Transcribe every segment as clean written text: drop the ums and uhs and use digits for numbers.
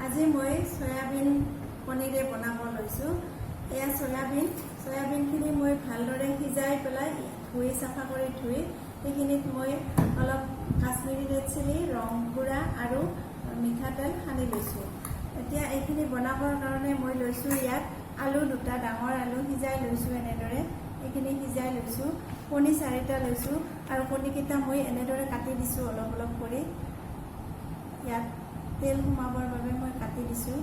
আজি মই সয়াবিন পনীৰে বনাব লৈছোঁ। এয়া সয়াবিনখিনি মই ভালদৰে সিজাই পেলাই ধুই চাফা কৰি ধুই সেইখিনিত মই অলপ কাশ্মীৰী ৰেড চিলি, ৰং গুড়া আৰু মিঠাতেল সানি লৈছোঁ। এতিয়া এইখিনি বনাবৰ কাৰণে মই লৈছোঁ ইয়াত আলু দুটা, ডাঙৰ আলু সিজাই লৈছোঁ। এনেদৰে এইখিনি সিজাই লৈছোঁ। কণী 4টা লৈছোঁ আৰু কণীকেইটা মই এনেদৰে কাটি দিছোঁ অলপ অলপ কৰি। ইয়াত তেল সোমাবৰ বাবে মই কাটি দিছোঁ।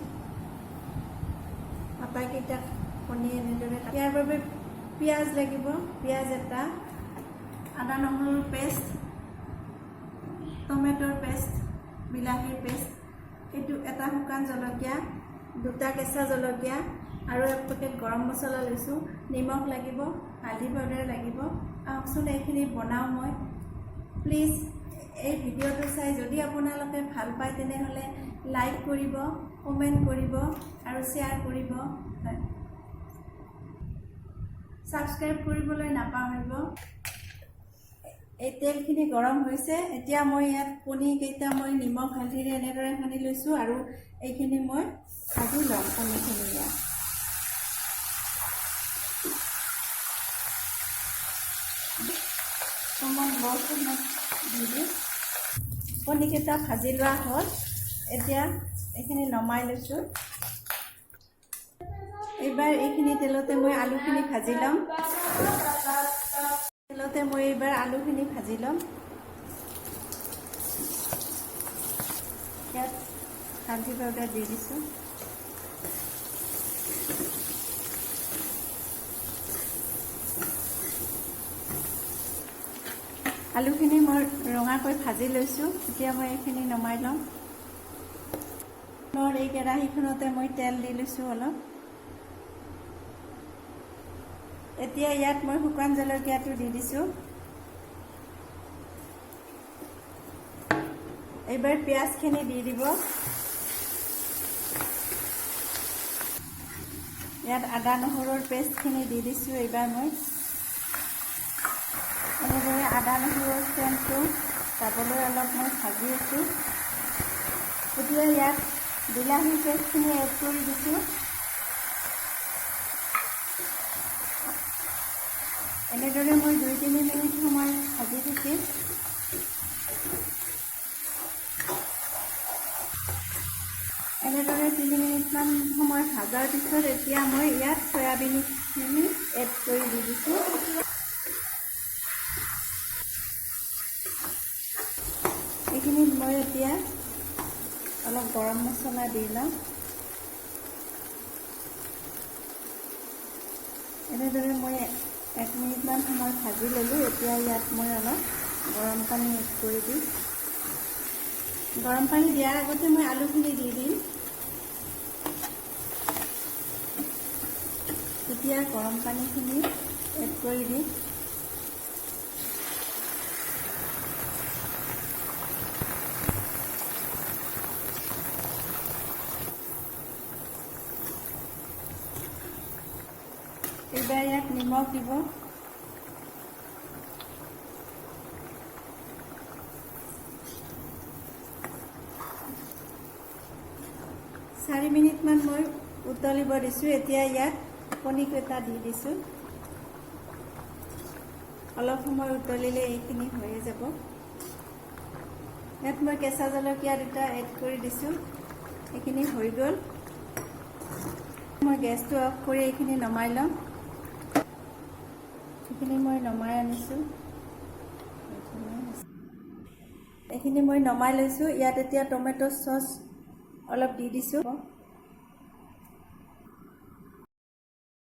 আটাইকেইটা কণী এনেদৰে ইয়াৰ বাবে পিঁয়াজ লাগিব। পিঁয়াজ এটা, আদা নহৰুৰ পেষ্ট, টমেটোৰ পেষ্ট, বিলাহীৰ পেষ্ট, এইটো এটা শুকান জলকীয়া, 2টা কেঁচা জলকীয়া আৰু 1 পেকেট গৰম মছলা লৈছোঁ। নিমখ লাগিব, হালধি পাউডাৰ লাগিব। আহকচোন এইখিনি বনাওঁ মই। প্লিজ এই ভিডিঅ'টো চাই যদি আপোনালোকে ভাল পায় তেনেহ'লে লাইক কৰিব, কমেণ্ট কৰিব আৰু শ্বেয়াৰ কৰিব। ছাবস্ক্ৰাইব কৰিবলৈ নাপাহৰিব। এই তেলখিনি গৰম হৈছে। এতিয়া মই ইয়াত কণীকেইটা মই নিমখ হালধিৰে এনেদৰে সানি লৈছোঁ আৰু এইখিনি মই ভাজি ল'ম। কণীখিনি ইয়াত দি দিম। কণীকেইটা ভাজি লোৱা হ'ল। এতিয়া এইখিনি নমাই লৈছোঁ। এইবাৰ এইখিনি তেলতে মই আলুখিনি ভাজি ল'ম। আলুখিনি ভাজি ল'ম। ইয়াত হালধি পাউডাৰ দি দিছোঁ। আলুখিনি মই ৰঙাকৈ ভাজি লৈছোঁ। এতিয়া মই এইখিনি নমাই ল'ম। এই কেৰাহীখনতে মই তেল দি লৈছোঁ অলপ। এতিয়া ইয়াত মই শুকান জলকীয়াটো দি দিছোঁ। এইবাৰ পিঁয়াজখিনি দি দিব। ইয়াত আদা নহৰুৰ পেষ্টখিনি দি দিছোঁ। এইবাৰ মই এনেদৰে আদা নহৰুৰ চেণ্টটো যাবলৈ অলপ মই ভাজি আছোঁ। এতিয়া ইয়াত বিলাহীৰ পেষ্টখিনি এড কৰি দিছোঁ। এনেদৰে মই 2-3 মিনিট সময় ভাজি থাকিম। এনেদৰে 3 মিনিটমান সময় ভাজাৰ পিছত এতিয়া মই ইয়াত সয়াবিনখিনি এড কৰি দি দিছোঁ। এইখিনিত মই এতিয়া অলপ গৰম মছলা দি লওঁ। এনেদৰে মই 1 মিনিটমান সময় ভাজি ল'লোঁ। এতিয়া ইয়াত মই অলপ গৰম পানী এড কৰি দিম। গৰম পানী দিয়াৰ আগতে মই আলুখিনি দি দিম। এতিয়া গৰম পানীখিনি এড কৰি দিম। এইবাৰ ইয়াত নিমখ দিব। 4 মিনিটমান মই উতলিব দিছোঁ। এতিয়া ইয়াত কণীকেইটা দি দিছোঁ। অলপ সময় উতলিলে এইখিনি হৈয়ে যাব। ইয়াত মই কেঁচা জলকীয়া 2টা এড কৰি দিছোঁ। এইখিনি হৈ গ'ল। মই গেছটো অফ কৰি এইখিনি নমাই ল'ম। এইখিনি মই নমাই আনিছোঁ। এইখিনি মই নমাই লৈছোঁ। ইয়াত এতিয়া টমেটো চচ অলপ দি দিছোঁ।